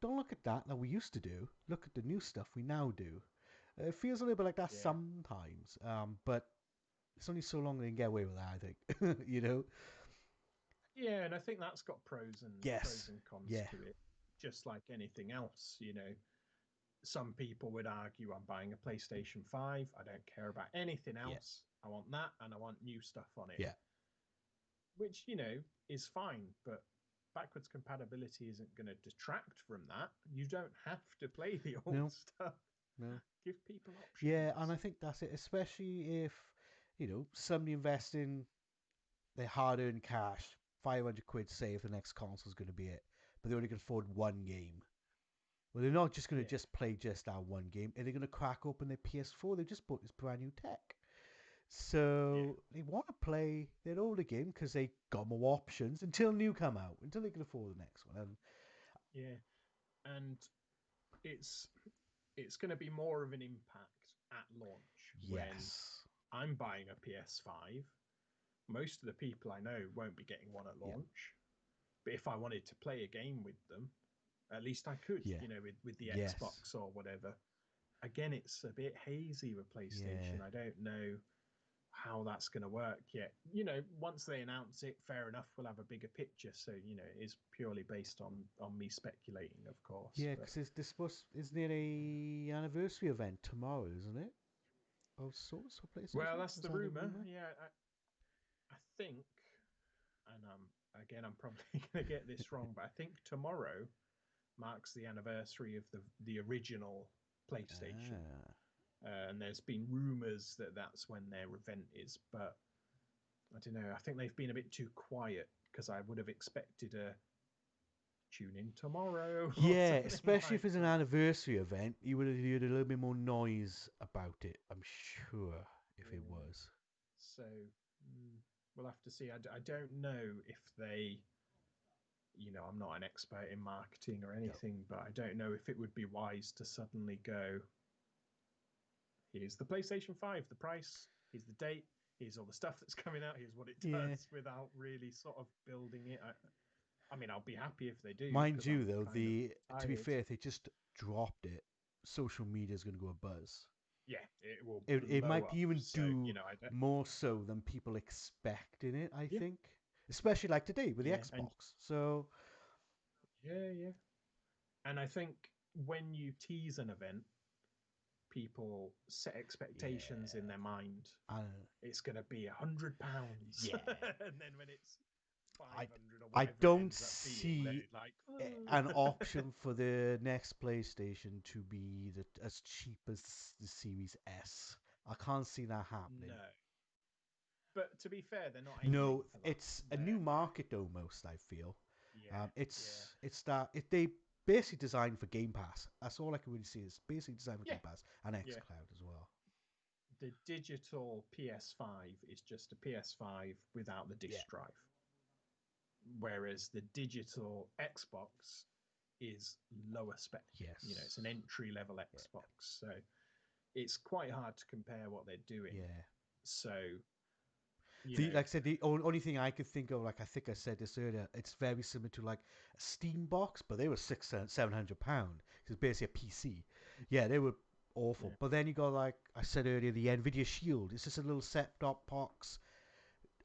don't look at that we used to do. Look at the new stuff we now do. It feels a little bit like that yeah, sometimes. But it's only so long they can get away with that, I think. You know? yeah. And I think that's got pros Yes. and cons Yeah. to it, just like anything else. Some people would argue I'm buying a PlayStation 5. I don't care about anything Yeah. else. I want that and I want new stuff on it, Yeah. which, is fine. But backwards compatibility isn't going to detract from that. You don't have to play the old No. stuff. No. Give people Yeah, and options. I think that's it. Especially if, somebody investing their hard-earned cash, 500 quid, say if the next console's going to be it, but they only can afford one game. Well, they're not just going to Yeah, just play just that one game. Are they going to crack open their PS4? They've just bought this brand new tech. yeah, So they want to play their older game because they got more options until new come out, until they can afford the next one. And yeah. And it's it's going to be more of an impact at launch when yes, I'm buying a PS5. Most of the people I know won't be getting one at yeah, launch. But if I wanted to play a game with them, at least I could, yeah, with the yes, Xbox or whatever. Again, it's a bit hazy with yeah, PlayStation. I don't know how that's going to work yet. Once they announce it, fair enough, we'll have a bigger picture. So, it is purely based on me speculating, of course. yeah. But Because isn't it a anniversary event tomorrow? Isn't it? Of sorts for well, PlayStation. that's Is the that the rumor. rumor? Yeah, I think, and again, I'm probably going to get this wrong, but I think tomorrow marks the anniversary of the original PlayStation. Ah, And there's been rumors that that's when their event is, but I don't know. I think they've been a bit too quiet because I would have expected a tune in tomorrow or yeah. something Especially like if it's an that. anniversary event, you would have heard a little bit more noise about it. I'm sure. if it Yeah. was. So we'll have to see. I don't know if they, I'm not an expert in marketing or No. anything, but I don't know if it would be wise to suddenly go, here's the PlayStation 5, the price, here's the date, here's all the stuff that's coming out, here's what it Yeah. does, without really sort of building it. I mean, I'll be happy if they do Mind because you, I'm though, kind of the to be tired. fair, if they just dropped it, social media is going to go a buzz. Yeah, it will It blow might up. even So, do I don't. more so than people expect in it, I Yeah, think. Especially like today with the yeah, and Xbox. So, yeah, yeah. And I think when you tease an event, people set expectations in yeah. their mind. I, It's going to be £100, yeah. and then when it's I, 500 or I whatever it don't ends up being, then see it's like, an oh. option for the next PlayStation to be as cheap as the Series S. I can't see that happening. No. But to be fair, they're not aiming No, for that. it's a new They're market almost. I feel yeah, yeah, it's that they basically designed for Game Pass. That's all I can really see is basically designed for yeah, Game Pass and yeah. XCloud as well. The digital PS5 is just a PS5 without the Yeah. disk drive, whereas the digital Xbox is lower spec. It's Yes. an entry level Yeah. Xbox, so it's quite hard to compare what they're doing. Yeah. So you The know, like I said, the only thing I could think of, like I think I said this earlier, it's very similar to like a Steam box, but they were £600-700. It's basically a PC. Yeah, they were yeah, awful. But then you got like I said earlier, the Nvidia Shield. It's just a little set-top box,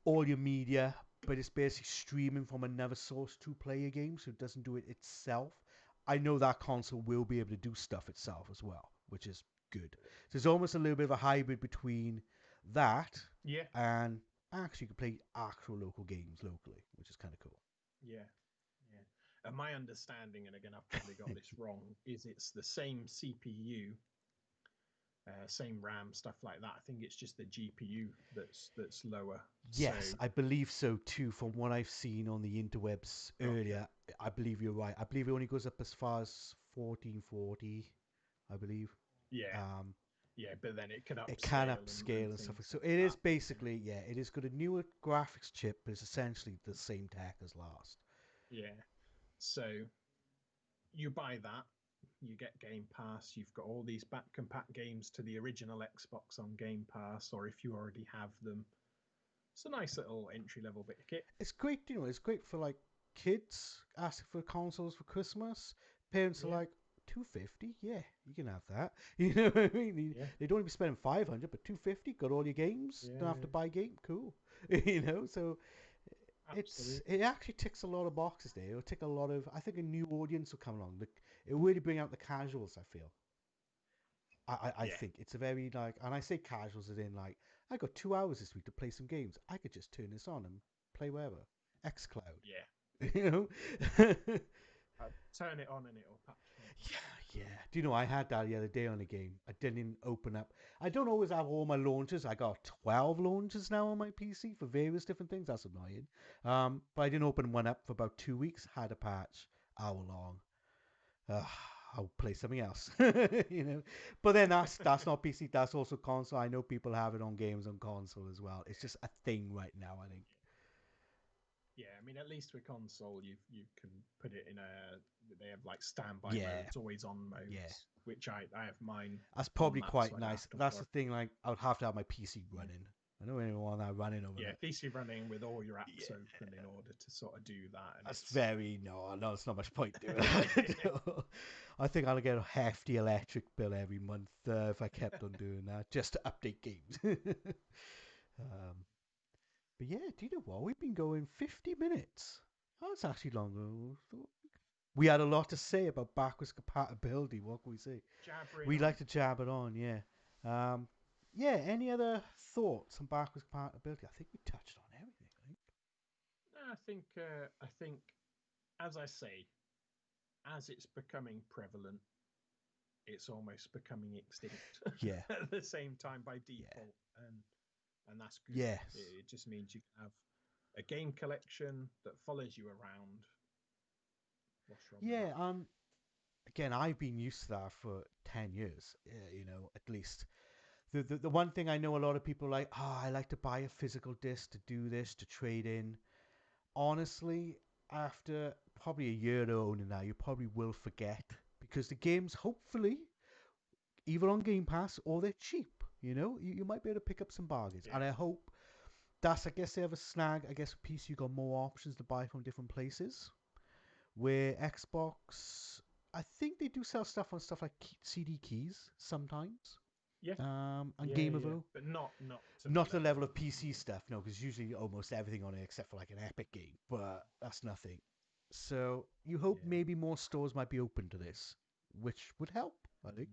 all your media, but it's basically streaming from another source to play a game, so it doesn't do it itself. I know that console will be able to do stuff itself as well, which is good. So it's almost a little bit of a hybrid between that yeah, and actually you can play actual local games locally, which is kind of cool. yeah, yeah. And my understanding, and again, I've probably got this wrong, is it's the same CPU, same RAM, stuff like that. I think it's just the GPU that's lower. So Yes, I believe so too. From what I've seen on the interwebs gotcha. earlier, I believe you're right. I believe it only goes up as far as 1440, I believe. Yeah, Um, yeah, but then it can it can upscale and upscale and stuff. things So like it is that. You know, basically, yeah, it is got a newer graphics chip, but it's essentially the same tech as last. yeah. So you buy that, you get Game Pass. You've got all these back compat games to the original Xbox on Game Pass, or if you already have them, it's a nice little entry level bit of kit. It's great, it's great for like kids asking for consoles for Christmas. Parents are Yeah, like, 250, yeah, you can have that. You know what I mean? yeah, They don't even spend 500, but 250, got all your games. Don't have to yeah, buy game, cool. So absolutely. it actually ticks a lot of boxes there. It'll tick a lot of. I think a new audience will come along. It really bring out the casuals. I feel. I Yeah, think it's a very like, and I say casuals as in like, I got 2 hours this week to play some games. I could just turn this on and play wherever. XCloud, yeah. you know. Turn it on and it'll patch Yeah, constantly. yeah. Do you know I had that the other day on the game? I didn't open up. I don't always have all my launchers. I got 12 launchers now on my PC for various different things. That's annoying. But I didn't open one up for about 2 weeks. Had a patch, hour long. Uh, I'll play something else, you know. But then that's not PC. That's also console. I know people have it on games on console as well. It's just a thing right now. I think. Yeah, I mean, at least with console, you can put it in a. They have like standby Yeah, modes, always on yeah. modes, which I have mine That's on probably that, so quite I don't nice. have to That's the worry. thing. Like, I would have to have my PC Yeah, running. I don't really want that running over yeah, there. PC running with all your apps Yeah, open in order to sort of do that, and that's it's very no. No, it's not much point doing that. I think I'll get a hefty electric bill every month if I kept on doing that just to update games. um, but yeah, do you know what? We've been going 50 minutes. That's actually longer than I thought. We had a lot to say about backwards compatibility. What can we say? jabbering We on. like to jab it on, yeah. Um, yeah, any other thoughts on backwards compatibility? I think we touched on everything, I think. I think, as I say, as it's becoming prevalent, it's almost becoming extinct Yeah, at the same time by yeah. default, and that's good. Yes. It just means you can have a game collection that follows you around. What's wrong with Yeah, that? again, I've been used to that for 10 years, at least. The one thing I know a lot of people like, I like to buy a physical disc to do this, to trade in. Honestly, after probably a year of owning that, you probably will forget because the games, hopefully, either on Game Pass or they're cheap. You might be able to pick up some bargains. Yeah. And I hope I guess, they have a snag. I guess with PC, you got more options to buy from different places. Where Xbox, I think they do sell stuff on stuff like CD keys sometimes. Yeah. And Yeah. Yeah. Gameable. But not to the Not the level level of of PC yeah. stuff, no, because usually almost everything on it except for like an Epic game, but that's nothing. So you hope Yeah. maybe more stores might be open to this, which would help, I think.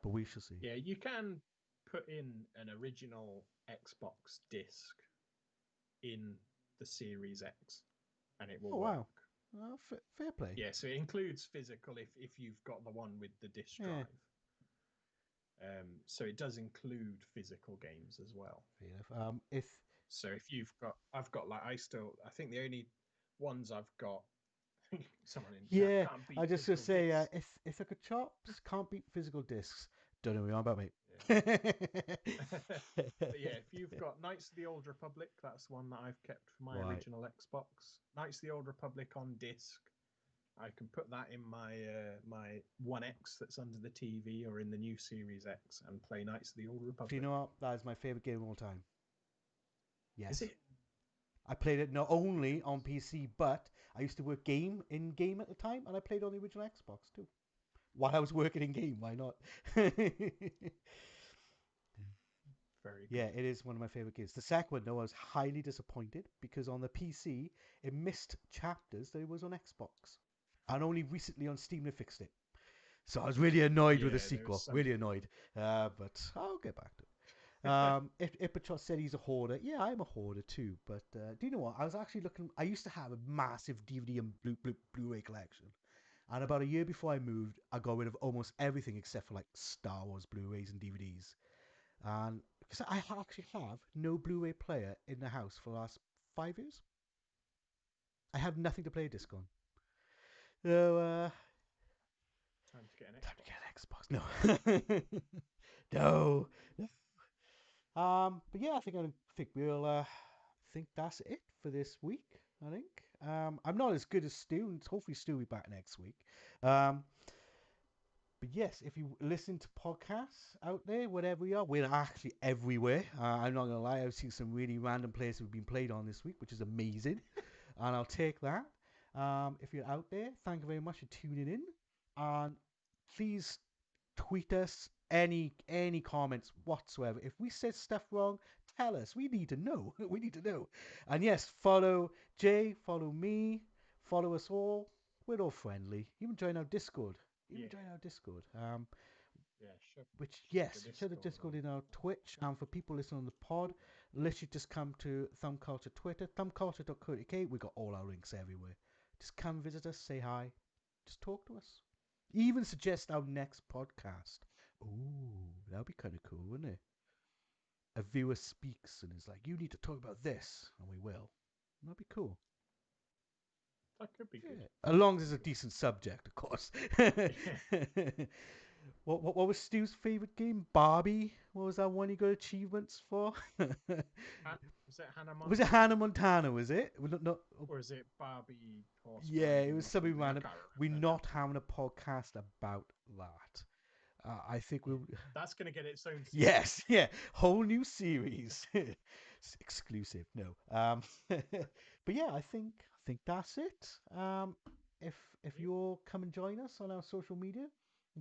But we shall see. Yeah. You can put in an original Xbox disc in the Series X, and it will Oh wow, work. fair play. Yeah. So it includes physical if you've got the one with the disc Yeah, drive. So it does include physical games as well. fair enough. If So if you've got, I've got like I think the only ones I've got. Someone in chat Yeah, can't beat I just gonna physical say, discs. if the chops can't beat physical discs, don't know what you're on about, mate. But yeah, if you've got Knights of the Old Republic, that's one that I've kept for my Right. original Xbox. Knights of the Old Republic on disc. I can put that in my One X that's under the TV or in the new Series X and play Knights of the Old Do you Republic. know what? That is my favorite game of all time. Is Yes. it? I played it not only Because on PC, but I used to work in game at the time, and I played on the original Xbox too. While I was working in game, why not? very Yeah, good. it is one of my favorite games. The second one, though, I was highly disappointed because on the PC it missed chapters that it was on Xbox, and only recently on Steam they fixed it. So I was really annoyed with the Yeah, there was sequel. some. Really annoyed. But I'll get back to it. If Ipachot said he's a hoarder, yeah, I'm a hoarder too. But do you know what? I was actually looking. I used to have a massive DVD and Blu-ray collection, and about a year before I moved, I got rid of almost everything except for like Star Wars Blu-rays and DVDs. And because I actually have no Blu-ray player in the house for the last 5 years, I have nothing to play a disc on. So Time to get an time to Xbox. get an Xbox. No, no. But yeah, I think we'll think that's it for this week. I think I'm not as good as Stu, and hopefully Stu will be back next week. Um, but yes, if you listen to podcasts out there, wherever we are, we're actually everywhere. I'm not gonna lie, I've seen some really random places we've been played on this week, which is amazing, and I'll take that. If you're out there, thank you very much for tuning in, and please tweet us any comments whatsoever. If we said stuff wrong, tell us. We need to know. We need to know. And yes, follow Jay, follow me, follow us all. We're all friendly. Even join our Discord. Even Yeah, join our Discord. yeah, Which shove the yes, share the Discord Discord on. in our Twitch. And for people listening on the pod, literally just come to Thumb Culture Twitter, thumbculture.co.uk. We got all our links everywhere. Just come visit us, say hi, just talk to us. Even suggest our next podcast. Ooh, that'd be kind of cool, wouldn't it? A viewer speaks and is like, "You need to talk about this," and we will. That'd be cool. That could be good. Yeah, as long as Could it's be a good. decent subject, of course. Yeah. What was Stu's favorite game? Barbie. What was that one he got achievements for? Was it Hannah Was it Montana? Hannah Montana? Was it? Well, not, Or is it Barbie horse yeah, it riding was or something something? I random. can't We're remember now. not having a podcast about that. I think Yeah, we'll. that's going to get its own series. Yes, yeah, whole new series, exclusive. No, but yeah, I think that's it. If Yep. you all come and join us on our social media,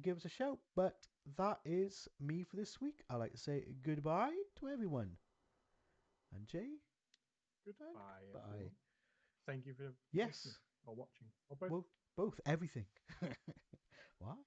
give us a shout. But that is me for this week. I like to say goodbye to everyone, and Jay, and Goodbye, goodbye. everyone. Thank you for listening Yes, or watching or both. both, everything. What?